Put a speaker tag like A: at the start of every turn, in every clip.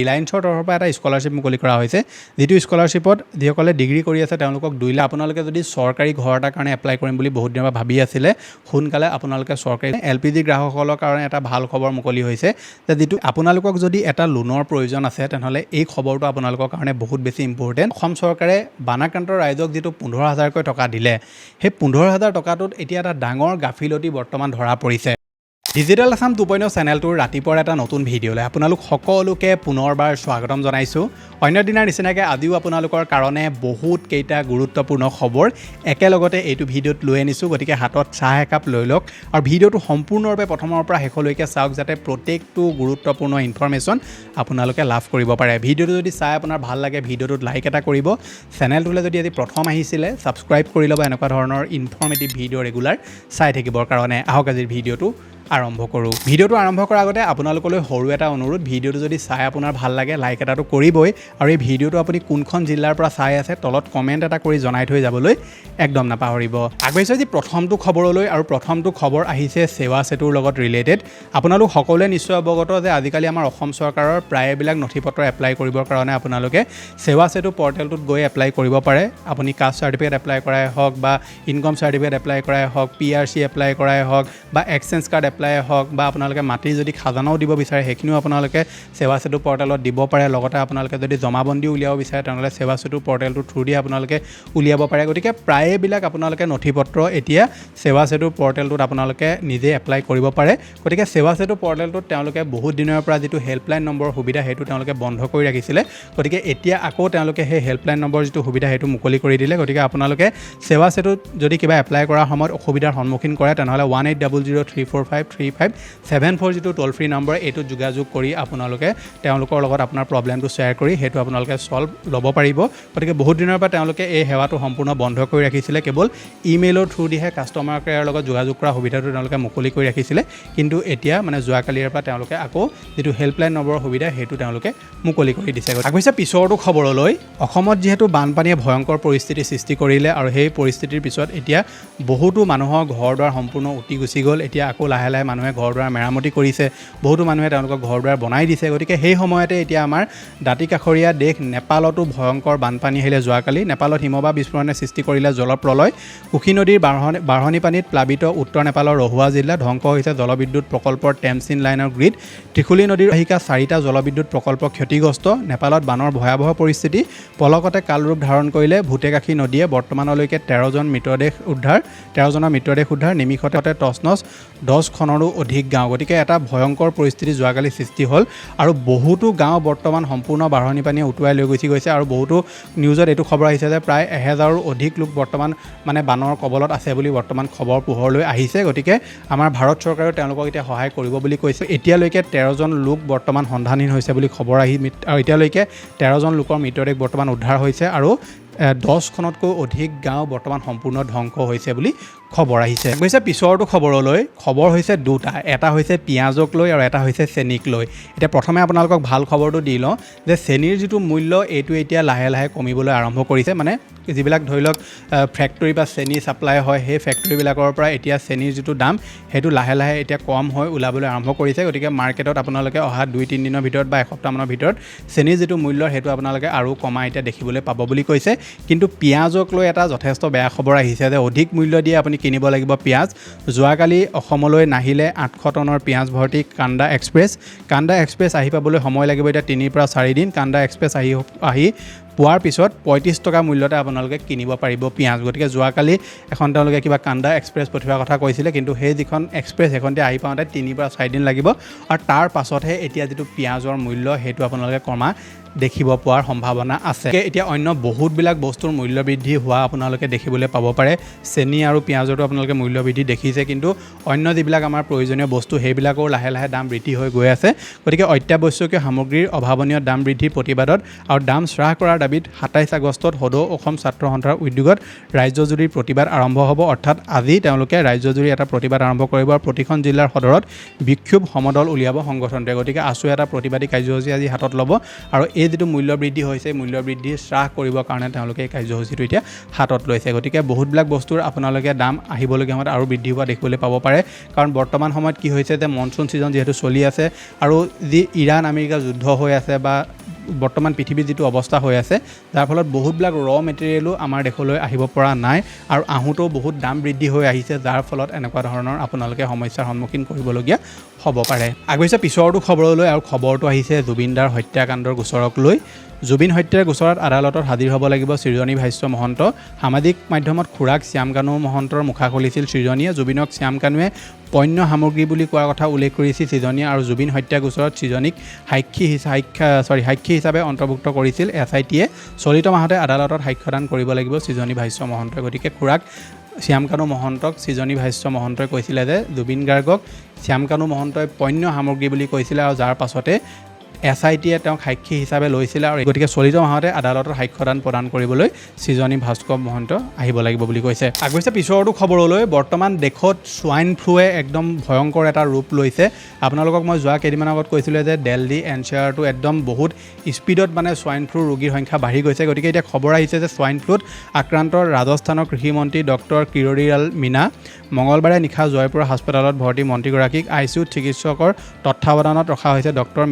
A: ৰিলায়েন্সৰ তৰফৰ পৰা এটা স্কলাৰশ্বিপ মুকলি কৰা হৈছে, যিটো স্কলাৰশ্বিপত যিসকলে ডিগ্ৰী কৰি আছে তেওঁলোকক 2 লাখ। আপোনালোকে যদি চৰকাৰী ঘৰ এটাৰ কাৰণে এপ্লাই কৰিম বুলি বহুত দিনৰ পৰা ভাবি আছিলে, সোনকালে আপোনালোকে চৰকাৰী LPG গ্ৰাহকসকলৰ কাৰণে এটা ভাল খবৰ মুকলি হৈছে যে যিটো আপোনালোকক যদি এটা লোনৰ প্ৰয়োজন আছে তেনেহ'লে এই খবৰটো আপোনালোকৰ কাৰণে বহুত বেছি ইম্পৰ্টেণ্ট। অসম চৰকাৰে বানাক্ৰান্ত ৰাইজক যিটো 15,000কৈ টকা দিলে, সেই 15,000 টকাটোত এতিয়া এটা ডাঙৰ গাফিলতি বৰ্তমান ধৰা পৰিছে। ডিজিটেল আছাম 2.0 চেনেলটোৰ ৰাতিপুৱাৰ এটা নতুন ভিডিঅ'লৈ আপোনালোক সকলোকে পুনৰবাৰ স্বাগতম জনাইছোঁ। অন্য দিনাৰ নিচিনাকৈ আজিও আপোনালোকৰ কাৰণে বহুত কেইটা গুৰুত্বপূৰ্ণ খবৰ একেলগতে এইটো ভিডিঅ'ত লৈ আনিছোঁ। গতিকে হাতত চাহ একাপ লৈ লওক আৰু ভিডিঅ'টো সম্পূৰ্ণৰূপে প্ৰথমৰ পৰা শেষলৈকে চাওক, যাতে প্ৰত্যেকটো গুৰুত্বপূৰ্ণ ইনফৰমেশ্যন আপোনালোকে লাভ কৰিব পাৰে। ভিডিঅ'টো যদি চাই আপোনাৰ ভাল লাগে, ভিডিঅ'টোত লাইক এটা কৰিব। চেনেলটোলৈ যদি আজি প্ৰথম আহিছিলে ছাবস্ক্ৰাইব কৰি ল'ব এনেকুৱা ধৰণৰ ইনফৰ্মেটিভ ভিডিঅ' ৰেগুলাৰ চাই থাকিবৰ কাৰণে। আহক আজিৰ ভিডিঅ'টো আৰম্ভ কৰোঁ। ভিডিঅ'টো আৰম্ভ কৰাৰ আগতে আপোনালোকলৈ সৰু এটা অনুৰোধ, ভিডিঅ'টো যদি চাই আপোনাৰ ভাল লাগে লাইক এটাটো কৰিবই, আৰু এই ভিডিঅ'টো আপুনি কোনখন জিলাৰ পৰা চাই আছে তলত কমেণ্ট এটা কৰি জনাই থৈ যাবলৈ একদম নাপাহৰিব। আগবাঢ়িছোঁ আজি প্ৰথমটো খবৰলৈ, আৰু প্ৰথমটো খবৰ আহিছে সেৱা সেতুৰ লগত ৰিলেটেড। আপোনালোক সকলোৱে নিশ্চয় অৱগত যে আজিকালি আমাৰ অসম চৰকাৰৰ প্ৰায়বিলাক নথিপত্ৰ এপ্লাই কৰিবৰ কাৰণে আপোনালোকে সেৱা সেতু পৰ্টেলটোত গৈ এপ্লাই কৰিব পাৰে। আপুনি কাষ্ট চাৰ্টিফিকেট এপ্লাই কৰাই হওক বা ইনকম চাৰ্টিফিকেট এপ্লাই কৰাই হওক, PRC এপ্লাই কৰাই হওক বা এক্সচেঞ্জ কাৰ্ড এপ্লাই হওক, বা আপোনালোকে মাটিৰ যদি খাজানাও দিব বিচাৰে সেইখিনিও আপোনালোকে সেৱা সেতু পৰ্টেলত দিব পাৰে। লগতে আপোনালোকে যদি জমাবন্দী উলিয়াব বিচাৰে তেনেহ'লে সেৱা সেতু পৰ্টেলটোৰ থ্ৰু দি আপোনালোকে উলিয়াব পাৰে। গতিকে প্ৰায়বিলাক আপোনালোকে নথিপত্ৰ এতিয়া সেৱা সেতু পৰ্টেলটোত আপোনালোকে নিজে এপ্লাই কৰিব পাৰে। গতিকে সেৱা সেতু পৰ্টেলটোত তেওঁলোকে বহুত দিনৰ পৰা যিটো হেল্পলাইন নম্বৰৰ সুবিধা সেইটো তেওঁলোকে বন্ধ কৰি ৰাখিছিলে। গতিকে এতিয়া আকৌ তেওঁলোকে সেই হেল্পলাইন নম্বৰ যিটো সুবিধা সেইটো মুকলি কৰি দিলে। গতিকে আপোনালোকে সেৱা সেতুত যদি কিবা এপ্লাই কৰাৰ সময়ত অসুবিধাৰ সন্মুখীন কৰে তেনেহ'লে 1800345357 যিটো ট'ল ফ্ৰী নম্বৰ, এইটোত যোগাযোগ কৰি আপোনালোকে তেওঁলোকৰ লগত আপোনাৰ প্ৰব্লেমটো শ্বেয়াৰ কৰি সেইটো আপোনালোকে ছল্ভ ল'ব পাৰিব। গতিকে বহুত দিনৰ পৰা তেওঁলোকে এই সেৱাটো সম্পূৰ্ণ বন্ধ কৰি ৰাখিছিলে, কেৱল ইমেইলৰ থ্ৰু দিহে কাষ্টমাৰ কেয়াৰৰ লগত যোগাযোগ কৰা সুবিধাটো তেওঁলোকে মুকলি কৰি ৰাখিছিলে। কিন্তু এতিয়া মানে যোৱাকালিৰ পৰা তেওঁলোকে আকৌ যিটো হেল্পলাইন নম্বৰৰ সুবিধা সেইটো তেওঁলোকে মুকলি কৰি দিছে। আগবাঢ়িছে পিছৰটো খবৰলৈ। অসমত যিহেতু বানপানীয়ে ভয়ংকৰ পৰিস্থিতি সৃষ্টি কৰিলে, আৰু সেই পৰিস্থিতিৰ পিছত এতিয়া বহুতো মানুহৰ ঘৰ দুৱাৰ সম্পূৰ্ণ উটি গুচি গ'ল। এতিয়া আকৌ লাহে লাহে মানুহে ঘৰ দুৱাৰ মেৰামতি কৰিছে, বহুতো মানুহে তেওঁলোকৰ ঘৰ দুৱাৰ বনাই দিছে। গতিকে সেই সময়তে এতিয়া আমাৰ দাঁতিকাষৰীয়া দেশ নেপালতো ভয়ংকৰ বানপানী আহিলে যোৱাকালি। নেপালত হিমবাহ বিস্ফোৰণে সৃষ্টি কৰিলে জলপ্ৰলয়। কুশী নদীৰ বাঢ়নি পানীত প্লাবিত উত্তৰ নেপালৰ ৰহুৱা জিলা। ধ্বংস হৈছে জলবিদ্যুৎ প্ৰকল্পৰ টেমচিন লাইনৰ গ্ৰীড। ত্ৰিশুলী নদীৰ বাহিকা 4টা জলবিদ্যুৎ প্ৰকল্প ক্ষতিগ্ৰস্ত। নেপালত বানৰ ভয়াৱহ পৰিস্থিতি। পলকতে কালৰূপ ধাৰণ কৰিলে ভূতেকাশী নদীয়ে। বৰ্তমানলৈকে 13জনৰ মৃতদেহ উদ্ধাৰ। নিমিষতে তছনছ 10খনৰো অধিক গাঁও। গতিকে এটা ভয়ংকৰ পৰিস্থিতি যোৱাকালি সৃষ্টি হ'ল, আৰু বহুতো গাঁও বৰ্তমান সম্পূৰ্ণ বাঢ়নি পানীয়ে উটুৱাই লৈ গুচি গৈছে। আৰু বহুতো নিউজত এইটো খবৰ আহিছে যে প্ৰায় 1000ৰো অধিক লোক বৰ্তমান মানে বানৰ কবলত আছে বুলি বৰ্তমান খবৰ পোহৰলৈ আহিছে। গতিকে আমাৰ ভাৰত চৰকাৰেও তেওঁলোকক এতিয়া সহায় কৰিব বুলি কৈছে। এতিয়ালৈকে 13জন লোক বৰ্তমান সন্ধানহীন হৈছে বুলি খবৰ আৰু এতিয়ালৈকে 13জন লোকৰ মৃতদেহ বৰ্তমান উদ্ধাৰ হৈছে, আৰু 10খনতকৈ অধিক গাঁও বৰ্তমান সম্পূৰ্ণ ধ্বংস হৈছে বুলি খবৰ আহিছে। গৈছে পিছৰটো খবৰলৈ। খবৰ হৈছে দুটা, এটা হৈছে পিঁয়াজক লৈ আৰু এটা হৈছে চেনিক লৈ। এতিয়া প্ৰথমে আপোনালোকক ভাল খবৰটো দি লওঁ যে চেনিৰ যিটো মূল্য এইটো এতিয়া লাহে লাহে কমিবলৈ আৰম্ভ কৰিছে। মানে যিবিলাক ধৰি লওক ফেক্টৰী বা চেনি ছাপ্লাই হয়, সেই ফেক্টৰীবিলাকৰ পৰা এতিয়া চেনিৰ যিটো দাম সেইটো লাহে লাহে এতিয়া কম হৈ ওলাবলৈ আৰম্ভ কৰিছে। গতিকে মাৰ্কেটত আপোনালোকে অহা 2-3 দিনৰ ভিতৰত বা এসপ্তাহমানৰ ভিতৰত চেনিৰ যিটো মূল্য সেইটো আপোনালোকে আৰু কমাই এতিয়া দেখিবলৈ পাব বুলি কৈছে। কিন্তু পিঁয়াজক লৈ এটা যথেষ্ট বেয়া খবৰ আহিছে যে অধিক মূল্য দিয়ে আপুনি কিনিব লাগিব পিঁয়াজ। যোৱাকালি অসমলৈ নাহিলে 800 টনৰ পিঁয়াজ ভৰ্তি কান্দা এক্সপ্ৰেছ আহি পাবলৈ সময় লাগিব এতিয়া 3 পৰা 4 দিন। কান্দা এক্সপ্ৰেছ আহি পোৱাৰ পিছত 35 টকা মূল্যতে আপোনালোকে কিনিব পাৰিব পিঁয়াজ। গতিকে যোৱাকালি এখন তেওঁলোকে কিবা কান্দা এক্সপ্ৰেছ পঠিওৱাৰ কথা কৈছিলে, কিন্তু সেই যিখন এক্সপ্ৰেছ সেইখনতে আহি পাওঁতে 3 পৰা 4 দিন লাগিব, আৰু তাৰ পাছতহে এতিয়া যিটো পিঁয়াজৰ মূল্য সেইটো আপোনালোকে কমা দেখিব পোৱাৰ সম্ভাৱনা আছে। এতিয়া অন্য বহুতবিলাক বস্তুৰ মূল্য বৃদ্ধি হোৱা আপোনালোকে দেখিবলৈ পাব পাৰে। চেনি আৰু পিঁয়াজতো আপোনালোকে মূল্য বৃদ্ধি দেখিছে, কিন্তু অন্য যিবিলাক আমাৰ প্ৰয়োজনীয় বস্তু সেইবিলাকৰো লাহে লাহে দাম বৃদ্ধি হৈ গৈ আছে। গতিকে অত্যাৱশ্যকীয় সামগ্ৰীৰ অভাৱনীয় দাম বৃদ্ধিৰ প্ৰতিবাদত আৰু দাম হ্ৰাস কৰাৰ দাবীত 27 আগষ্টত সদৌ অসম ছাত্ৰ সন্থাৰ উদ্যোগত ৰাজ্যজুৰি প্ৰতিবাদ আৰম্ভ হ'ব। অৰ্থাৎ আজি তেওঁলোকে ৰাজ্যজুৰি এটা প্ৰতিবাদ আৰম্ভ কৰিব আৰু প্ৰতিখন জিলাৰ সদৰত বিক্ষোভ সমদল উলিয়াব সংগঠনটোৱে। গতিকে আছু এটা প্ৰতিবাদী কাৰ্যসূচী আজি হাতত ল'ব আৰু এই যিটো মূল্য বৃদ্ধি হৈছে মূল্য বৃদ্ধি হ্ৰাস কৰিবৰ কাৰণে তেওঁলোকে এই কাৰ্যসূচীটো এতিয়া হাতত লৈছে। গতিকে বহুতবিলাক বস্তুৰ আপোনালোকে দাম আহিবলগীয়া সময়ত আৰু বৃদ্ধি হোৱা দেখিবলৈ পাব পাৰে। কাৰণ বৰ্তমান সময়ত কি হৈছে যে মনচুন ছিজন যিহেতু চলি আছে আৰু যি ইৰাণ আমেৰিকা যুদ্ধ হৈ আছে বা বৰ্তমান পৃথিৱীৰ যিটো অৱস্থা হৈ আছে যাৰ ফলত বহুতবিলাক মেটেৰিয়েলো আমাৰ দেশলৈ আহিব পৰা নাই আৰু আহোঁতেও বহুত দাম বৃদ্ধি হৈ আহিছে, যাৰ ফলত এনেকুৱা ধৰণৰ আপোনালোকে সমস্যাৰ সন্মুখীন কৰিবলগীয়া হ'ব পাৰে। আগবাঢ়িছে পিছৰটো খবৰলৈ আৰু খবৰটো আহিছে জুবিন দাৰ হত্যাকাণ্ডৰ গোচৰক লৈ। জুবিন হত্যাৰ গোচৰত আদালতত হাজিৰ হ'ব লাগিব সৃজনী ভাষ্য মহন্ত। সামাজিক মাধ্যমত খুৰাক শ্যামকানু মহন্তৰ মুখা খুলিছিল সৃজনীয়ে। জুবিনক শ্যামকানুৱে পণ্য সামগ্ৰী বুলি কোৱাৰ কথা উল্লেখ কৰিছিল সৃজনীয়ে আৰু জুবিন হত্যা গোচৰত সৃজনীক সাক্ষী হিচাপে অন্তৰ্ভুক্ত কৰিছিল SITয়ে। চলিত মাহতে আদালতত সাক্ষ্যদান কৰিব লাগিব সৃজনী ভাষ্য মহন্তই। গতিকে খুৰাক শ্যামকানু মহন্তক সৃজনী ভাষ্য মহন্তই কৈছিলে যে জুবিন গাৰ্গক শ্যামকানু মহন্তই পণ্য সামগ্ৰী বুলি কৈছিলে আৰু যাৰ পাছতে SITয়ে তেওঁক সাক্ষী হিচাপে লৈছিলে আৰু গতিকে চলিত মাহতে আদালতত সাক্ষ্যদান প্ৰদান কৰিবলৈ সৃজনী ভাস্কৰ মহন্ত আহিব লাগিব বুলি কৈছে। আগবাঢ়িছে পিছৰটো খবৰলৈ। বৰ্তমান দেশত সোৱাইন ফ্লুৱে একদম ভয়ংকৰ এটা ৰূপ লৈছে। আপোনালোকক মই যোৱা কেইদিনমান আগত কৈছিলোঁ যে দিল্লী NCRটো একদম বহুত স্পীডত মানে সোৱাইন ফ্লুৰ ৰোগীৰ সংখ্যা বাঢ়ি গৈছে। গতিকে এতিয়া খবৰ আহিছে যে সোৱাইন ফ্লুত আক্ৰান্ত ৰাজস্থানৰ কৃষিমন্ত্ৰী ডক্টৰ কিৰোড়ীলাল মীনা মঙলবাৰে নিশা জয়পুৰ হাস্পতালত ভৰ্তি মন্ত্ৰীগৰাকীক ICUত চিকিৎসকৰ তত্বাৱধানত ৰখা হৈছে। ডক্টৰ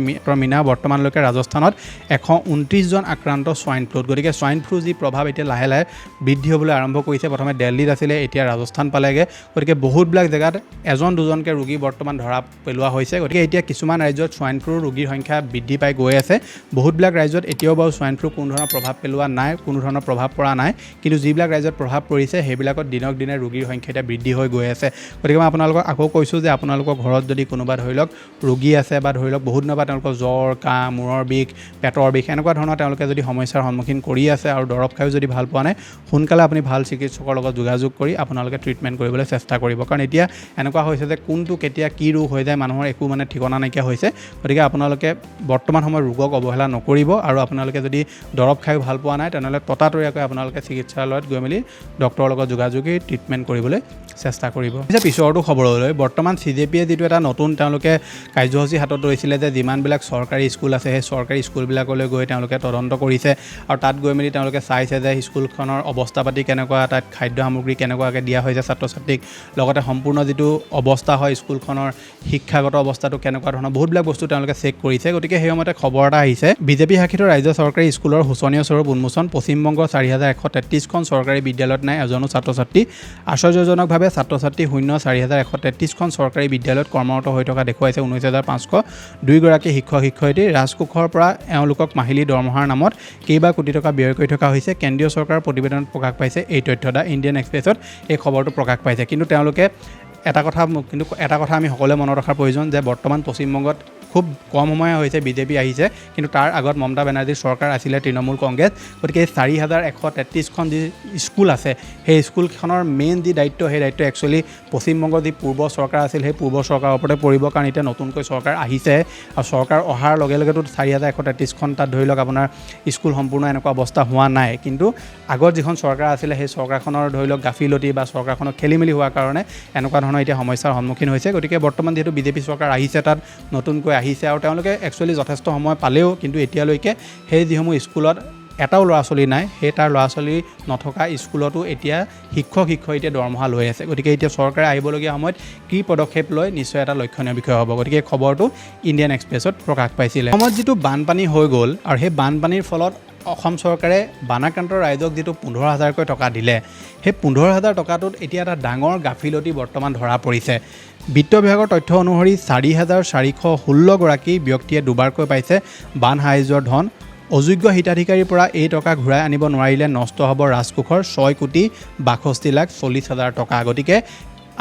A: মীনা বৰ্তমানলৈকে ৰাজস্থানত 129 জন আক্ৰান্ত সোৱাইন ফ্লুত। গতিকে সোৱাইন ফ্লু যি প্ৰভাৱ এতিয়া লাহে লাহে বৃদ্ধি হ'বলৈ আৰম্ভ কৰিছে। প্ৰথমে দিল্লীত আছিলে, এতিয়া ৰাজস্থান পালেগৈ। গতিকে বহুতবিলাক জেগাত এজন দুজনকৈ ৰোগী বৰ্তমান ধৰা পেলোৱা হৈছে। গতিকে এতিয়া কিছুমান ৰাজ্যত সোৱাইন ফ্লুৰ ৰোগীৰ সংখ্যা বৃদ্ধি পাই গৈ আছে। বহুতবিলাক ৰাজ্যত এতিয়াও বাৰু সোৱাইন ফ্লু কোনো ধৰণৰ প্ৰভাৱ পেলোৱা নাই, কোনো ধৰণৰ প্ৰভাৱ পৰা নাই। কিন্তু যিবিলাক ৰাজ্যত প্ৰভাৱ পৰিছে সেইবিলাকত দিনক দিনে ৰোগীৰ সংখ্যা এতিয়া বৃদ্ধি হৈ গৈ আছে। গতিকে মই আপোনালোকক আকৌ কৈছোঁ যে আপোনালোকৰ ঘৰত যদি কোনোবা ধৰি লওক ৰোগী আছে বা ধৰি লওক বহুত দিনৰ পৰা তেওঁলোকৰ জ্বৰ, কাহ, মূৰৰ বিষ, পেটৰ বিষ এনেকুৱা ধৰণৰ তেওঁলোকে যদি সমস্যাৰ সন্মুখীন কৰি আছে আৰু দৰৱ খায়ো যদি ভাল পোৱা নাই, সোনকালে আপুনি ভাল চিকিৎসকৰ লগত যোগাযোগ কৰি আপোনালোকে ট্ৰিটমেণ্ট কৰিবলৈ চেষ্টা কৰিব। কাৰণ এতিয়া এনেকুৱা হৈছে যে কোনটো কেতিয়া কি ৰোগ হৈ যায় মানুহৰ একো মানে ঠিকনা নাইকিয়া হৈছে। গতিকে আপোনালোকে বৰ্তমান সময়ত ৰোগক অৱহেলা নকৰিব আৰু আপোনালোকে যদি দৰৱ খায়ো ভাল পোৱা নাই তেনেহ'লে ততাতৈয়াকৈ আপোনালোকে চিকিৎসালয়ত গৈ মেলি ডক্টৰৰ লগত যোগাযোগি ট্ৰিটমেণ্ট কৰিবলৈ চেষ্টা কৰিব। পিছৰটো খবৰলৈ। বৰ্তমান CJPয়ে যিটো এটা নতুন তেওঁলোকে কাৰ্যসূচী হাতত লৈছিলে যে যিমানবিলাক চৰকাৰী স্কুল আছে সেই চৰকাৰী স্কুলবিলাকলৈ গৈ তেওঁলোকে তদন্ত কৰিছে আৰু তাত গৈ মেলি তেওঁলোকে চাইছে যে স্কুলখনৰ অৱস্থা পাতি কেনেকুৱা, তাত খাদ্য সামগ্ৰী কেনেকুৱাকৈ দিয়া হৈছে ছাত্ৰ ছাত্ৰীক, লগতে সম্পূৰ্ণ যিটো অৱস্থা হয় স্কুলখনৰ শিক্ষাগত অৱস্থাটো কেনেকুৱা ধৰণৰ বহুতবিলাক বস্তু তেওঁলোকে চেক কৰিছে। গতিকে সেই সময়তে খবৰ এটা আহিছে বিজেপি শাসিত ৰাজ্য চৰকাৰী স্কুলৰ শোচনীয় স্বৰূপ উন্মোচন। পশ্চিমবংগৰ 4133খন চৰকাৰী বিদ্যালয়ত নাই এজনো ছাত্ৰ ছাত্ৰী। আশ্চৰ্যজনকভাৱে ছাত্ৰ ছাত্ৰী শূন্য 4133খন চৰকাৰী বিদ্যালয়ত কৰ্মৰত হৈ থকা দেখুৱাইছে 19,502গৰাকী শিক্ষক শিক্ষয়িত্ৰী। ৰাজকোষৰ পৰা এওঁলোকক মাহিলী দৰমহাৰ নামত কেইবা কোটি টকা ব্যয় কৰি থকা হৈছে। কেন্দ্ৰীয় চৰকাৰৰ প্ৰতিবেদনত প্ৰকাশ পাইছে এই তথ্য। দা ইণ্ডিয়ান এক্সপ্ৰেছত এই খবৰটো প্ৰকাশ পাইছে। কিন্তু তেওঁলোকে এটা কথা আমি সকলোৱে মনত ৰখাৰ প্ৰয়োজন যে বৰ্তমান পশ্চিমবংগত খুব কম সময় হৈছে বিজেপি আহিছে, কিন্তু তাৰ আগত মমতা বেনাৰ্জীৰ চৰকাৰ আছিলে তৃণমূল কংগ্ৰেছ। গতিকে 4133খন যি স্কুল আছে সেই স্কুলখনৰ মেইন যি দায়িত্ব সেই দায়িত্ব একচুৱেলি পশ্চিমবংগৰ যি পূৰ্ব চৰকাৰ আছিল সেই পূৰ্ব চৰকাৰৰ ওপৰতে পৰিব। কাৰণ এতিয়া নতুনকৈ চৰকাৰ আহিছে আৰু চৰকাৰ অহাৰ লগে লগেতো 4133খন তাত ধৰি লওক আপোনাৰ স্কুল সম্পূৰ্ণ এনেকুৱা অৱস্থা হোৱা নাই। কিন্তু আগত যিখন চৰকাৰ আছিলে সেই চৰকাৰখনৰ ধৰি লওক গাফিলতি বা চৰকাৰখনৰ খেলিমেলি হোৱাৰ কাৰণে এনেকুৱা ধৰণৰ এতিয়া সমস্যাৰ সন্মুখীন হৈছে। গতিকে বৰ্তমান যিহেতু বিজেপি চৰকাৰ আহিছে তাত নতুনকৈ আহিছে আৰু তেওঁলোকে একচুৱেলি যথেষ্ট সময় পালেও কিন্তু এতিয়ালৈকে সেই যিসমূহ স্কুলত এটাও ল'ৰা ছোৱালী নাই সেই তাৰ ল'ৰা ছোৱালী নথকা স্কুলতো এতিয়া শিক্ষক শিক্ষয়িত্ৰীয়ে দৰমহা লৈ আছে। গতিকে এতিয়া চৰকাৰে আহিবলগীয়া সময়ত কি পদক্ষেপ লয় নিশ্চয় এটা লক্ষণীয় বিষয় হ'ব। গতিকে খবৰটো ইণ্ডিয়ান এক্সপ্ৰেছত প্ৰকাশ পাইছিলে। সময়ত যিটো বানপানী হৈ গ'ল আৰু সেই বানপানীৰ ফলত অসম চৰকাৰে বানাক্ৰান্ত ৰাইজক যিটো 15,000কৈ টকা দিলে সেই 15,000 টকাটোত এতিয়া এটা ডাঙৰ গাফিলতি বৰ্তমান ধৰা পৰিছে। বিত্ত বিভাগৰ তথ্য অনুসৰি 4,416গৰাকী ব্যক্তিয়ে দুবাৰকৈ পাইছে বান সাহায্যৰ ধন। অযোগ্য হিতাধিকাৰীৰ পৰা এই টকা ঘূৰাই আনিব নোৱাৰিলে নষ্ট হ'ব ৰাজকোষৰ 6,62,40,000 টকা। গতিকে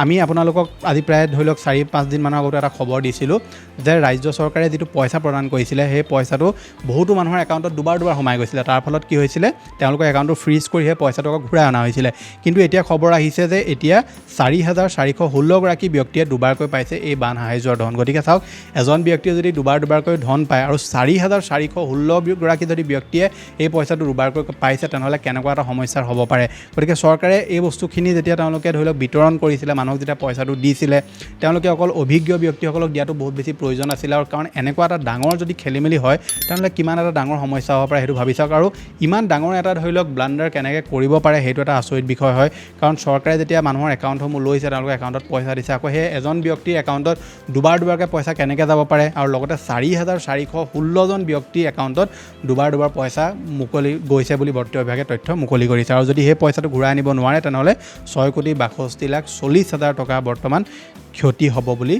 A: আমি আপোনালোকক আজি প্ৰায় ধৰি লওক 4-5 দিনমানৰ আগতে এটা খবৰ দিছিলোঁ যে ৰাজ্য চৰকাৰে যিটো পইচা প্ৰদান কৰিছিলে সেই পইচাটো বহুতো মানুহৰ একাউণ্টত দুবাৰ সোমাই গৈছিলে। তাৰ ফলত কি হৈছিলে তেওঁলোকৰ একাউণ্টটো ফ্ৰিজ কৰি সেই পইচাটো ঘূৰাই অনা হৈছিলে। কিন্তু এতিয়া খবৰ আহিছে যে এতিয়া 4,416 গৰাকী ব্যক্তিয়ে দুবাৰকৈ পাইছে এই বান সাহায্যৰ ধন। গতিকে চাওক, এজন ব্যক্তিয়ে যদি দুবাৰকৈ ধন পায় আৰু 4,416 গৰাকী যদি ব্যক্তিয়ে এই পইচাটো দুবাৰকৈ পাইছে, তেনেহ'লে কেনেকুৱা এটা সমস্যাৰ হ'ব পাৰে। গতিকে চৰকাৰে এই বস্তুখিনি যেতিয়া তেওঁলোকে ধৰি লওক বিতৰণ কৰিছিলে, মানুহক যেতিয়া পইচাটো দিছিলে, তেওঁলোকে অকল অভিজ্ঞ ব্যক্তিসকলক দিয়াটো বহুত বেছি প্ৰয়োজন আছিলে। আৰু কাৰণ এনেকুৱা এটা ডাঙৰ যদি খেলিমেলি হয়, তেনেহ'লে কিমান এটা ডাঙৰ সমস্যা হ'ব পাৰে সেইটো ভাবি চাওক। আৰু ইমান ডাঙৰ এটা ধৰি লওক ব্লাণ্ডাৰ কেনেকৈ কৰিব পাৰে সেইটো এটা আচৰিত বিষয় হয়। কাৰণ চৰকাৰে যেতিয়া মানুহৰ একাউণ্টসমূহ লৈছে, তেওঁলোকৰ একাউণ্টত পইচা দিছে, আকৌ সেই এজন ব্যক্তিৰ একাউণ্টত দুবাৰকৈ পইচা কেনেকৈ যাব পাৰে। আৰু লগতে 4,416জন ব্যক্তিৰ একাউণ্টত দুবাৰ পইচা মুকলি গৈছে বুলি বিত্ত বিভাগে তথ্য মুকলি কৰিছে। আৰু যদি সেই পইচাটো ঘূৰাই আনিব নোৱাৰে, তেনেহ'লে 6,62,40,000 টকা বৰ্তমান ক্ষতি হ'ব বুলি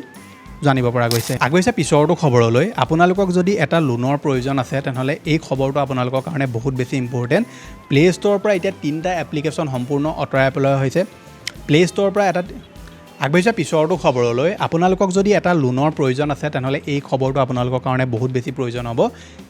A: জানিব পৰা গৈছে। আগৈছে পিছৰটো খবৰলৈ। আপোনালোকক যদি এটা লোনৰ প্ৰয়োজন আছে, তেনেহ'লে এই খবৰটো আপোনালোকৰ কাৰণে বহুত বেছি ইম্পৰ্টেণ্ট। প্লে ষ্ট'ৰৰ পৰা এতিয়া 3টা এপ্লিকেশ্যন সম্পূৰ্ণ আঁতৰাই পেলোৱা হৈছে। প্লে ষ্ট'ৰৰ পৰা আগবাঢ়িছে পিছৰটো খবৰলৈ। আপোনালোকক যদি এটা লোনৰ প্ৰয়োজন আছে, তেনেহ'লে এই খবৰটো আপোনালোকৰ কাৰণে বহুত বেছি প্ৰয়োজন হ'ব।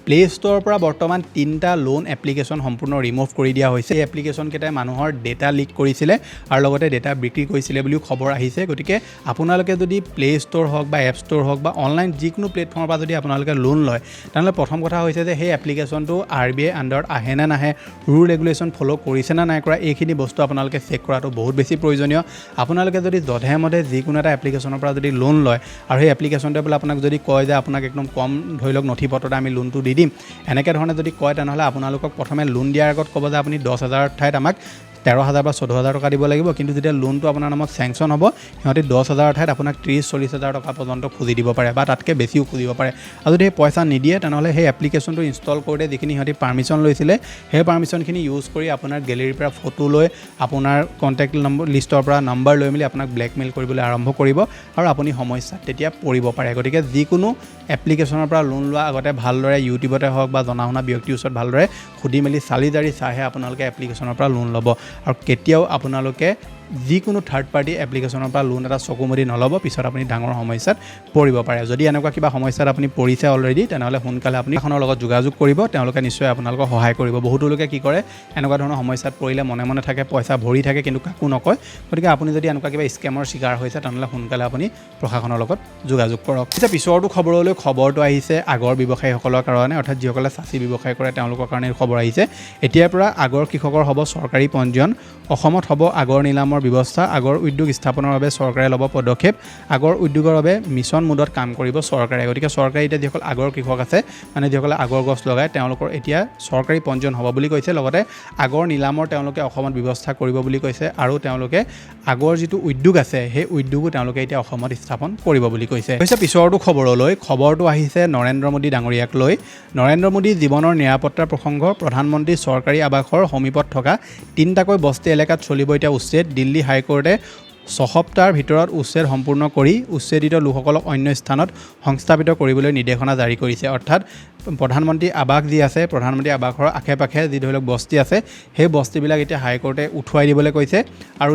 A: প্লে ষ্ট'ৰৰ পৰা বৰ্তমান 3টা লোন এপ্লিকেশ্যন সম্পূৰ্ণ ৰিমুভ কৰি দিয়া হৈছে। এই এপ্লিকেশ্যনকেইটাই মানুহৰ ডেটা লিক কৰিছিলে আৰু লগতে ডেটা বিক্ৰী কৰিছিলে বুলিও খবৰ আহিছে। গতিকে আপোনালোকে যদি প্লে ষ্ট'ৰ হওক বা এপ ষ্ট'ৰ হওক বা অনলাইন যিকোনো প্লেটফৰ্মৰ পৰা যদি আপোনালোকে লোন লয়, তেনেহ'লে প্ৰথম কথা হৈছে যে সেই এপ্লিকেশ্যনটো RBI আণ্ডাৰত আহে নে নাহে, ৰুল ৰেগুলেশ্যন ফ'ল' কৰিছে নে নাই কৰা, এইখিনি বস্তু আপোনালোকে চেক কৰাটো বহুত বেছি প্ৰয়োজনীয়। আপোনালোকে যদি মতে যিকোনো এটা এপ্লিকেশ্যনৰ পৰা যদি লোন লয় আৰু সেই এপ্লিকেশ্যনটোৱে বোলে আপোনাক যদি কয় যে আপোনাক একদম কম ধৰি লওক নথি পত্ৰতে আমি লোনটো দি দিম, এনেকৈ ধৰণে যদি কয়, তেনেহ'লে আপোনালোকক প্ৰথমে লোন দিয়াৰ আগত ক'ব যে আপুনি 10,000 ঠাইত আমাক 13,000 বা 14,000 টকা দিব লাগিব। কিন্তু যেতিয়া লোনটো আপোনাৰ নামত চেংচন হ'ব, সিহঁতে 10,000 ঠাইত আপোনাক 30,000-40,000 টকা পৰ্যন্ত খুজি দিব পাৰে বা তাতকৈ বেছিও খুজিব পাৰে। আৰু যদি সেই পইচা নিদিয়ে, তেনেহ'লে সেই এপ্লিকেশ্যনটো ইনষ্টল কৰোঁতে যিখিনি সিহঁতি পাৰ্মিশ্যন লৈছিলে, সেই পাৰ্মিশ্যনখিনি ইউজ কৰি আপোনাৰ গেলেৰীৰ পৰা ফটো লৈ, আপোনাৰ কণ্টেক্ট লিষ্টৰ পৰা নাম্বাৰ লৈ মেলি আপোনাক ব্লেকমেইল কৰিবলৈ আৰম্ভ কৰিব আৰু আপুনি সমস্যাত তেতিয়া পৰিব পাৰে। গতিকে যিকোনো এপ্লিকেশ্যনৰ পৰা লোন লোৱা আগতে ভালদৰে ইউটিউবতে হওক বা জনা শুনা ব্যক্তিৰ ওচৰত ভালদৰে সুধি মেলি চালি জাৰি চাইহে আপোনালোকে এপ্লিকেশ্যনৰ পৰা লোন ল'ব। আৰু কেতিয়াও আপোনালোকে যিকোনো থাৰ্ড পাৰ্টি এপ্লিকেশ্যনৰ পৰা লোন এটা চকুমুদি নল'ব, পিছত আপুনি ডাঙৰ সমস্যাত পৰিব পাৰে। যদি এনেকুৱা কিবা সমস্যাত আপুনি পৰিছে অলৰেডি, তেনেহ'লে সোনকালে আপুনি এখনৰ লগত যোগাযোগ কৰিব, তেওঁলোকে নিশ্চয় আপোনালোকক সহায় কৰিব। বহুতো লোকে কি কৰে, এনেকুৱা ধৰণৰ সমস্যাত পৰিলে মনে থাকে, পইচা ভৰি থাকে, কিন্তু কাকো নকয়। গতিকে আপুনি যদি এনেকুৱা কিবা স্কেমৰ শিকাৰ হৈছে, তেনেহ'লে সোনকালে আপুনি প্ৰশাসনৰ লগত যোগাযোগ কৰক। এতিয়া পিছৰটো খবৰলৈ খবৰটো আহিছে আগৰ ব্যৱসায়ীসকলৰ কাৰণে, অৰ্থাৎ যিসকলে চাচি ব্যৱসায় কৰে তেওঁলোকৰ কাৰণে খবৰ আহিছে। এতিয়াৰ পৰা আগৰ কৃষকৰ হ'ব চৰকাৰী পঞ্জীয়ন, অসমত হ'ব আগৰ নিলামৰ ব্যৱস্থা, আগৰ উদ্যোগ স্থাপনৰ বাবে চৰকাৰে ল'ব পদক্ষেপ, আগৰ উদ্যোগৰ বাবে মিছন মোডত কাম কৰিব চৰকাৰে। গতিকে চৰকাৰে এতিয়া যিসকল আগৰ কৃষক আছে, মানে যিসকলে আগৰ গছ লগায়, তেওঁলোকৰ এতিয়া চৰকাৰী পঞ্জীয়ন হ'ব বুলি কৈছে। লগতে আগৰ নিলামৰ তেওঁলোকে অসমত ব্যৱস্থা কৰিব বুলি কৈছে আৰু তেওঁলোকে আগৰ যিটো উদ্যোগ আছে, সেই উদ্যোগো তেওঁলোকে এতিয়া অসমত স্থাপন কৰিব বুলি কৈছে। পিছৰটো খবৰলৈ খবৰটো আহিছে নৰেন্দ্ৰ মোদী ডাঙৰীয়াক লৈ। নৰেন্দ্ৰ মোদী জীৱনৰ নিৰাপত্তাৰ প্ৰসংগ, প্ৰধানমন্ত্ৰী চৰকাৰী আৱাসৰ সমীপত থকা 3টাকৈ বস্তি এলেকাত চলিব এতিয়া উচ্ছেদ। দিল্লী হাইকোৰ্টে 6 সপ্তাহৰ ভিতৰত উচ্ছেদ সম্পূৰ্ণ কৰি উচ্ছেদিত লোকসকলক অন্য স্থানত সংস্থাপিত কৰিবলৈ নিৰ্দেশনা জাৰি কৰিছে। অৰ্থাৎ প্ৰধানমন্ত্ৰী আৱাস যি আছে, প্ৰধানমন্ত্ৰী আৱাসৰ আশে-পাশে যি ধৰি লওক বস্তি আছে, সেই বস্তিবিলাক এতিয়া হাইকোৰ্টে উঠুৱাই দিবলৈ কৈছে। আৰু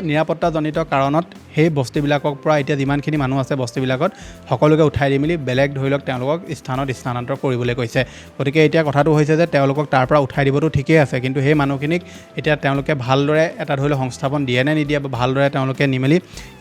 A: নিৰাপত্তাজনিত কাৰণত সেই বস্তিবিলাকৰ পৰা এতিয়া যিমানখিনি মানুহ আছে বস্তিবিলাকত সকলোকে উঠাই দি মেলি বেলেগ ধৰি লওক তেওঁলোকক স্থানত স্থানান্তৰ কৰিবলৈ কৈছে। গতিকে এতিয়া কথাটো হৈছে যে তেওঁলোকক তাৰ পৰা উঠাই দিবতো ঠিকেই আছে, কিন্তু সেই মানুহখিনিক এতিয়া তেওঁলোকে ভালদৰে এটা ধৰি লওক সংস্থাপন দিয়ে নে নিদিয়ে, বা ভালদৰে তেওঁলোকে নি মেলি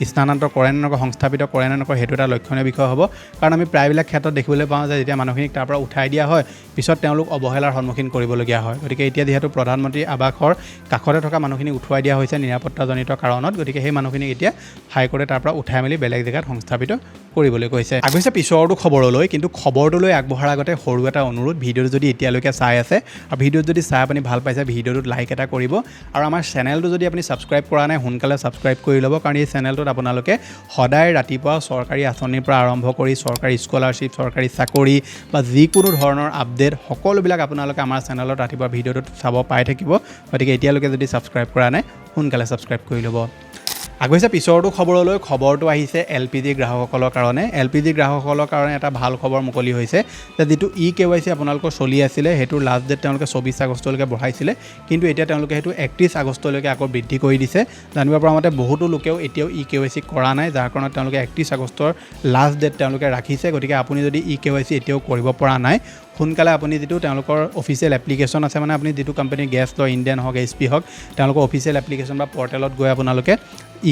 A: স্থানান্তৰ কৰে নে নকৰে, সংস্থাপিত কৰে নে নকৰে, সেইটো এটা লক্ষণীয় বিষয় হ'ব। কাৰণ আমি প্ৰায়বিলাক ক্ষেত্ৰত দেখিবলৈ পাওঁ যে যেতিয়া মানুহখিনিক তাৰ পৰা উঠাই দিয়া হয়, পিছত তেওঁলোক অৱহেলাৰ সন্মুখীন কৰিবলগীয়া হয়। গতিকে এতিয়া যিহেতু প্ৰধানমন্ত্ৰী আৱাসৰ কাষতে থকা মানুহখিনিক উঠুৱাই দিয়া হৈছে নিৰাপত্তাজনিত কাৰণত, গতিকে সেই মানুহখিনিক এতিয়া হাইকোৰ্টে তাৰ পৰা উঠাই মেলি বেলেগ জেগাত সংস্থাপিত কৰিবলৈ কৈছে। আগৈছে পিছৰটো খবৰলৈ, কিন্তু খবৰটোলৈ আগবঢ়াৰ আগতে সৰু এটা অনুৰোধ, ভিডিঅ'টো যদি এতিয়ালৈকে চাই আছে আৰু ভিডিঅ'ত যদি চাই আপুনি ভাল পাইছে, ভিডিঅ'টোত লাইক এটা কৰিব। আৰু আমাৰ চেনেলটো যদি আপুনি ছাবস্ক্ৰাইব কৰা নাই, সোনকালে ছাবস্ক্ৰাইব কৰি ল'ব, কাৰণ এই চেনেলটোত আপোনালোকে সদায় ৰাতিপুৱা চৰকাৰী আঁচনিৰ পৰা আৰম্ভ কৰি চৰকাৰী স্কলাৰশ্বিপ, চৰকাৰী চাকৰি বা যিকোনো ধৰণৰ আপডেট সকলোবিলাক আপোনালোকে আমাৰ চেনেলত ৰাতিপুৱা ভিডিঅ'টোত চাব পাই থাকিব। গতিকে এতিয়ালৈকে যদি ছাবস্ক্ৰাইব কৰা নাই, সোনকালে ছাবস্ক্ৰাইব কৰি ল'ব। আগৈছে পিছৰটো খবৰলৈ খবৰটো আহিছে LPG গ্ৰাহকসকলৰ কাৰণে LPG গ্ৰাহকসকলৰ কাৰণে এটা ভাল খবৰ মুকলি হৈছে যে যেটো KYC আপোনালোকৰ চলি আছিল হেতু লাষ্ট ডেট তেওঁলোকে 24 আগষ্টলৈকে বঢ়াইছিলে কিন্তু এতিয়া তেওঁলোকে হেতু 31 আগষ্টলৈকে আকৌ বৃদ্ধি কৰি দিছে জানিব পৰা মতে বহুতো লোকেও এতিয়াও KYC কৰা নাই যাৰ কাৰণত তেওঁলোকে 31 আগষ্টৰ লাষ্ট ডেট তেওঁলোকে ৰাখিছে গতিকে আপুনি যদি KYC এতিয়াও কৰিব পৰা নাই সোনকালে আপুনি যেটো তেওঁলোকৰ অফিচিয়েল এপ্লিকেশন আছে মানে আপুনি যেটো কোম্পানী গেছ ল ইণ্ডিয়ান হক HP হক তেওঁলোকৰ অফিচিয়েল এপ্লিকেশন বা পৰ্টেলত গৈ আপোনালোকে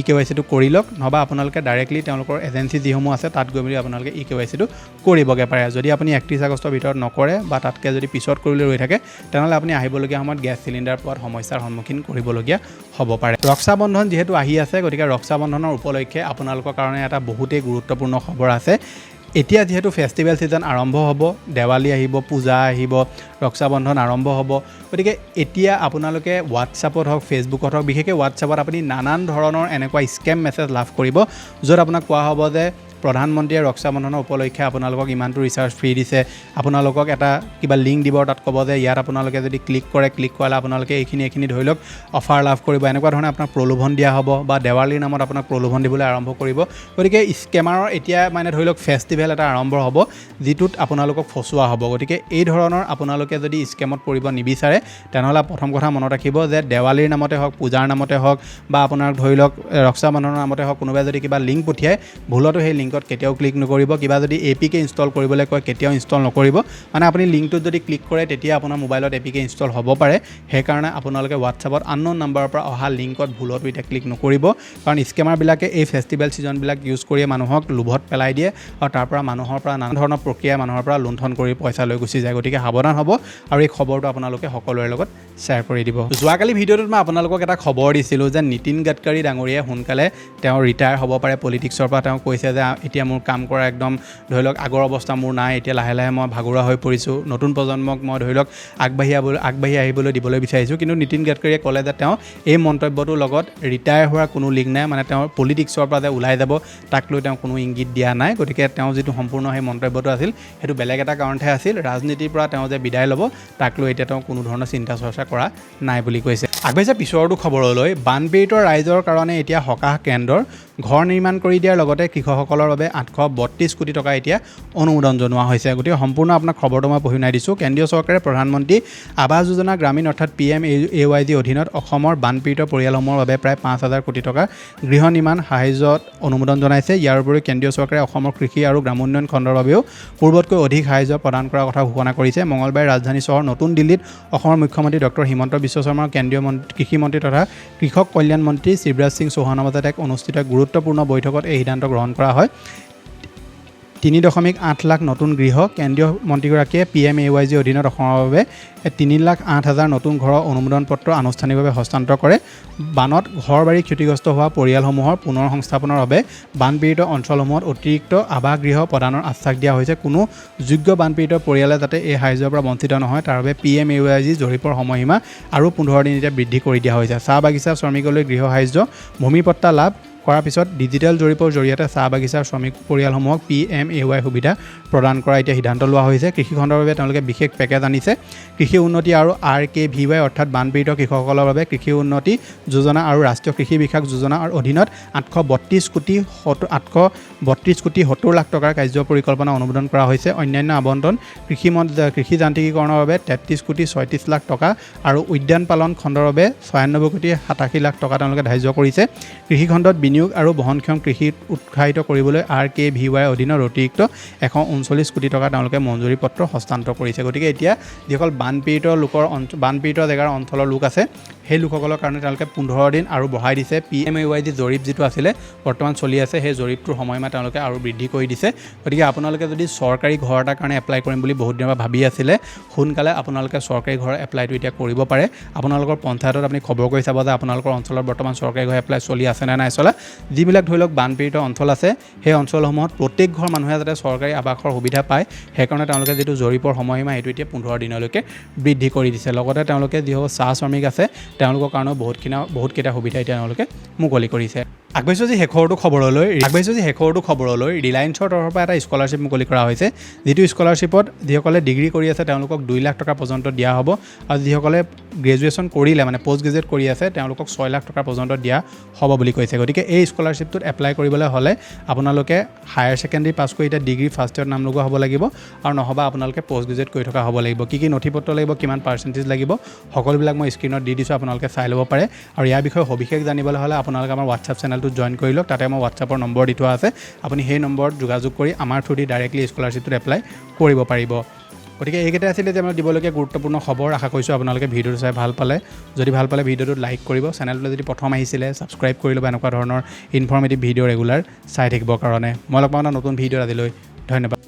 A: KYC টো কৰি লওক নহবা আপোনালোকে ডাইৰেক্টলি তেওঁলোকৰ এজেন্সি যিসমূহ আছে তাত গৈ মেলি আপোনালোকে KYC টো কৰিবগে পাৰে যদি আপুনি 31 আগষ্টৰ ভিতৰত নকৰে বা তাতকে যদি পিছত কৰিলে ৰৈ থাকে তেনেহলে আপুনি আহিবলগীয়া সময়ত গেছ সিলিন্ডাৰ পোৱাত সমস্যাৰ সন্মুখীন কৰিবলগীয়া হ'ব পাৰে ৰক্ষা বন্ধন যেহেতু আহি আছে গতিকে ৰক্ষা বন্ধনৰ উপলক্ষে আপোনালোকৰ কাৰণে এটা বহুতেই গুৰুত্বপূৰ্ণ খবৰ আছে এতিয়া যেহেতু ফেষ্টিভেল সিজন আৰম্ভ হ'ব দেৱালী আহিব পূজা আহিব ৰক্ষা বন্ধন আৰম্ভ হ'ব গতিকে এতিয়া আপোনালোকে WhatsAppত হওক ফেসবুকত হওক বিশেষকৈ WhatsAppত আপুনি নানান ধৰণৰ এনেকুৱা স্কেম মেছেজ লাভ কৰিব য'ত আপোনাক কোৱা হ'ব যে প্ৰধানমন্ত্ৰীয়ে ৰক্ষা বন্ধনৰ উপলক্ষে আপোনালোকক ইমানটো ৰিচাৰ্জ ফ্ৰী দিছে আপোনালোকক এটা কিবা লিংক দিব তাত ক'ব যে ইয়াত আপোনালোকে যদি ক্লিক কৰালে আপোনালোকে এইখিনি ধৰি লওক অফাৰ লাভ কৰিব এনেকুৱা ধৰণে আপোনাক প্ৰলোভন দিয়া হ'ব বা দেৱালীৰ নামত আপোনাক প্ৰলোভন দিবলৈ আৰম্ভ কৰিব গতিকে স্কেমাৰৰ এতিয়া মানে ধৰি লওক ফেষ্টিভেল এটা আৰম্ভ হ'ব যিটোত আপোনালোকক ফচুৱা হ'ব গতিকে এই ধৰণৰ আপোনালোকে যদি স্কেমত পৰিব নিবিচাৰে তেনেহলে প্ৰথম কথা মনত ৰাখিব যে দেৱালীৰ নামতে হওক পূজাৰ নামতে হওক বা আপোনাক ধৰি লওক ৰক্ষা বন্ধনৰ নামতে হওক কোনোবাই যদি কিবা লিংক পঠিয়ায় ভুলতো সেই লিংকত কেতিয়াও ক্লিক নকৰিব কিবা যদি APK ইনষ্টল কৰিবলৈ কয় কেতিয়াও ইনষ্টল নকৰিব মানে আপুনি লিংকটোত যদি ক্লিক কৰে তেতিয়া আপোনাৰ মোবাইলত APK ইনষ্টল হ'ব পাৰে সেই কাৰণে আপোনালোকে WhatsAppত আননোন নাম্বাৰৰ পৰা অহা লিংকত ভুলতো এটা ক্লিক নকৰিব কাৰণ স্কেমাৰ বিলাকে এই ফেষ্টিভেল সিজন বিলাক ইউজ কৰি মানুহক লোভত পেলাই দিয়ে আৰু তাৰ পৰা মানুহৰ পৰা নানা ধৰণৰ প্ৰক্ৰিয়া মানুহৰ পৰা লুণ্ঠন কৰি পইচা লৈ গুচি যায় গতিকে সাৱধান হ'ব আৰু এই খবৰটো আপোনালোকে সকলোৰে লগত শ্বেয়াৰ কৰি দিব যোৱাকালি ভিডিঅ'টোত মই আপোনালোকক এটা খবৰ দিছিলোঁ যে নীতিন গাডকাৰী ডাঙৰীয়া সোনকালে তেওঁ ৰিটায়াৰ হ'ব পাৰে পলিটিক্সৰ পৰা তেওঁ কৈছে যে এতিয়া মোৰ কাম কৰা একদম ধৰি লওক আগৰ অৱস্থা মোৰ নাই এতিয়া লাহে লাহে মই ভাগুৰা হৈ পৰিছোঁ নতুন প্ৰজন্মক মই ধৰি লওক আগবাঢ়ি আহিবলৈ দিবলৈ বিচাৰিছোঁ কিন্তু নীতিন গাডকাৰীয়ে ক'লে যে তেওঁ এই মন্তব্যটোৰ লগত ৰিটায়াৰ হোৱাৰ কোনো লিংক নাই মানে তেওঁ পলিটিক্সৰ পৰা যে ওলাই যাব তাক লৈ তেওঁ কোনো ইংগিত দিয়া নাই গতিকে তেওঁ যিটো সম্পূৰ্ণ সেই মন্তব্যটো আছিল সেইটো বেলেগ এটা কাৰণতহে আছিল ৰাজনীতিৰ পৰা তেওঁ যে বিদায় ল'ব তাক লৈ এতিয়া তেওঁ কোনো ধৰণৰ চিন্তা চৰ্চা কৰা নাই বুলি কৈছে আগবাঢ়িছে পিছৰটো খবৰলৈ বানপীড়িত ৰাইজৰ কাৰণে এতিয়া সকাহ কেন্দ্ৰৰ ঘৰ নিৰ্মাণ কৰি দিয়াৰ লগতে কৃষকসকলৰ বাবে 832 কোটি টকা এতিয়া অনুমোদন জনোৱা হৈছে গতিকে সম্পূৰ্ণ আপোনাক খবৰটো মই পঢ়ি নাই দিছোঁ কেন্দ্ৰীয় চৰকাৰে প্ৰধানমন্ত্ৰী আৱাস যোজনা গ্ৰামীণ অৰ্থাৎ PMAYG অধীনত অসমৰ বানপীড়িত পৰিয়ালসমূহৰ বাবে প্ৰায় 5000 কোটি টকা গৃহ নিৰ্মাণ সাহায্যত অনুমোদন জনাইছে ইয়াৰ উপৰিও কেন্দ্ৰীয় চৰকাৰে অসমৰ কৃষি আৰু গ্ৰামোন্নয়ন খণ্ডৰ বাবেও পূৰ্বতকৈ অধিক সাহায্য প্ৰদান কৰাৰ কথা ঘোষণা কৰিছে মঙলবাৰে ৰাজধানী চহৰ নতুন দিল্লীত অসমৰ মুখ্যমন্ত্ৰী ডক্টৰ হিমন্ত বিশ্ব শৰ্মা কেন্দ্ৰীয় কৃষি মন্ত্ৰী তথা কৃষক কল্যাণ মন্ত্ৰী শিৱৰাজ সিং চৌহানৰ মাজত এক অনুষ্ঠিত গুৰুত্বপূৰ্ণ বৈঠকত এই সিদ্ধান্ত গ্ৰহণ কৰা হয় 3.8 লাখ নতুন গৃহ কেন্দ্ৰীয় মন্ত্ৰীগৰাকীয়ে PMAYG অধীনত অসমৰ বাবে 3,08,000 নতুন ঘৰৰ অনুমোদন পত্ৰ আনুষ্ঠানিকভাৱে হস্তান্তৰ কৰে বানত ঘৰবাৰী ক্ষতিগ্ৰস্ত হোৱা পৰিয়ালসমূহৰ পুনৰ সংস্থাপনৰ বাবে বানপীড়িত অঞ্চলসমূহত অতিৰিক্ত আৱাস গৃহ প্ৰদানৰ আশ্বাস দিয়া হৈছে কোনো যোগ্য বানপীড়িত পৰিয়ালে যাতে এই সাহায্যৰ পৰা বঞ্চিত নহয় তাৰ বাবে PMAYG জৰীপৰ সময়সীমা আৰু 15 দিন এতিয়া বৃদ্ধি কৰি দিয়া হৈছে চাহ বাগিচা শ্ৰমিকলৈ গৃহ সাহায্য ভূমিপট্টা লাভ কৰাৰ পিছত ডিজিটেল জৰীপৰ জৰিয়তে চাহ বাগিচাৰ শ্ৰমিক পৰিয়ালসমূহক PMAY সুবিধা প্ৰদান কৰা এতিয়া সিদ্ধান্ত লোৱা হৈছে কৃষি খণ্ডৰ বাবে তেওঁলোকে বিশেষ পেকেজ আনিছে কৃষি উন্নতি আৰু RKVY অৰ্থাৎ বানপীড়িত কৃষকসকলৰ বাবে কৃষি উন্নতি যোজনা আৰু ৰাষ্ট্ৰীয় কৃষি বিকাশ যোজনাৰ অধীনত 832 কোটি 70 লাখ টকাৰ কাৰ্য পৰিকল্পনা অনুমোদন কৰা হৈছে অন্যান্য আবণ্টন কৃষি যান্ত্ৰিকীকৰণৰ বাবে 33 কোটি 36 লাখ টকা আৰু উদ্যান পালন খণ্ডৰ বাবে 96 কোটি 87 লাখ টকা তেওঁলোকে ধাৰ্য কৰিছে কৃষি খণ্ডত বিনিয়োগ আৰু বহনক্ষম কৃষিত উৎসাহিত কৰিবলৈ RKVY অধীনৰ অতিৰিক্ত 139 কোটি টকা তেওঁলোকে মঞ্জুৰি পত্ৰ হস্তান্তৰ কৰিছে গতিকে এতিয়া যিসকল বানপীড়িত জেগাৰ অঞ্চলৰ লোক আছে সেই লোকসকলৰ কাৰণে তেওঁলোকে 15 দিন আৰু বঢ়াই দিছে PMAYG জৰীপ যিটো আছিলে বৰ্তমান চলি আছে সেই জৰীপটোৰ সময়সীমা তেওঁলোকে আৰু বৃদ্ধি কৰি দিছে গতিকে আপোনালোকে যদি চৰকাৰী ঘৰ এটাৰ কাৰণে এপ্লাই কৰিম বুলি বহুত দিনৰ পৰা ভাবি আছিলে সোনকালে আপোনালোকে চৰকাৰী ঘৰ এপ্লাইটো এতিয়া কৰিব পাৰে আপোনালোকৰ পঞ্চায়তত আপুনি খবৰ কৰি চাব যে আপোনালোকৰ অঞ্চলত বৰ্তমান চৰকাৰী ঘৰ এপ্লাই চলি আছে নে নাই চলা যিবিলাক ধৰি লওক বানপীড়িত অঞ্চল আছে সেই অঞ্চলসমূহত প্ৰত্যেক ঘৰ মানুহে যাতে চৰকাৰী আৱাসৰ সুবিধা পায় সেইকাৰণে তেওঁলোকে যিটো জৰীপৰ সময়সীমা সেইটো এতিয়া 15 দিনলৈকে বৃদ্ধি কৰি দিছে লগতে তেওঁলোকে যিসকল চাহ শ্ৰমিক আছে তেওঁলোকৰ কাৰণেও বহুতকেইটা সুবিধা এতিয়া তেওঁলোকে মুকলি কৰিছে আগবাঢ়িছোঁ যে শেষৰটো খবৰলৈ ৰিলায়েন্সৰ তৰফৰ পৰা এটা স্কলাৰশ্বিপ মুকলি কৰা হৈছে যিটো স্কলাৰশ্বিপত যিসকলে ডিগ্ৰী কৰি আছে তেওঁলোকক 2 লাখ টকা পৰ্যন্ত দিয়া হ'ব আৰু যিসকলে গ্ৰেজুৱেশ্যন কৰিলে মানে পষ্ট গ্ৰেজুৱেট কৰি আছে তেওঁলোকক 6 লাখ টকা পৰ্যন্ত দিয়া হ'ব বুলি কৈছে গতিকে এই স্কলাৰশ্বিপটোত এপ্লাই কৰিবলৈ হ'লে আপোনালোকে হায়াৰ ছেকেণ্ডেৰী পাছ কৰি এতিয়া ডিগ্ৰী ফাৰ্ষ্ট ইয়েৰত নাম লগোৱা হ'ব লাগিব আৰু নহবা আপোনালোকে পষ্ট গ্ৰেজুৱেট কৰি থকা হ'ব লাগিব কি নথিপত্ৰ লাগিব কিমান পাৰ্চেণ্টেজ লাগিব সকলোবিলাক মই স্ক্ৰীনত দি দিছোঁ আপোনালোকে চাই ল'ব পাৰে আৰু ইয়াৰ বিষয়ে সবিশেষ জানিবলৈ হ'লে আপোনালোকে আমাৰ হোৱাটছআপ চেনেলটো জইন কৰি লওক তাতে মই হোৱাটছআপৰ নম্বৰ দি থোৱা আছে আপুনি সেই নম্বৰত যোগাযোগ কৰি আমাৰ থ্ৰুদি ডাইৰেক্টলি স্কলাৰশ্বিপটোত এপ্লাই কৰিব পাৰিব গতিকে এইকেইটা আছিলে যে আমাৰ দিবলগীয়া গুৰুত্বপূৰ্ণ খবৰ আশা কৰিছোঁ আপোনালোকে ভিডিঅ'টো চাই ভাল পালে যদি ভাল পালে ভিডিঅ'টোত লাইক কৰিব চেনেলটোলৈ যদি প্ৰথম আহিছিলে ছাবস্ক্ৰাইব কৰি ল'ব এনেকুৱা ধৰণৰ ইনফৰ্মেটিভ ভিডিঅ' ৰেগুলাৰ চাই থাকিবৰ কাৰণে মই লগ পাম এটা নতুন ভিডিঅ'ত আজিলৈ ধন্যবাদ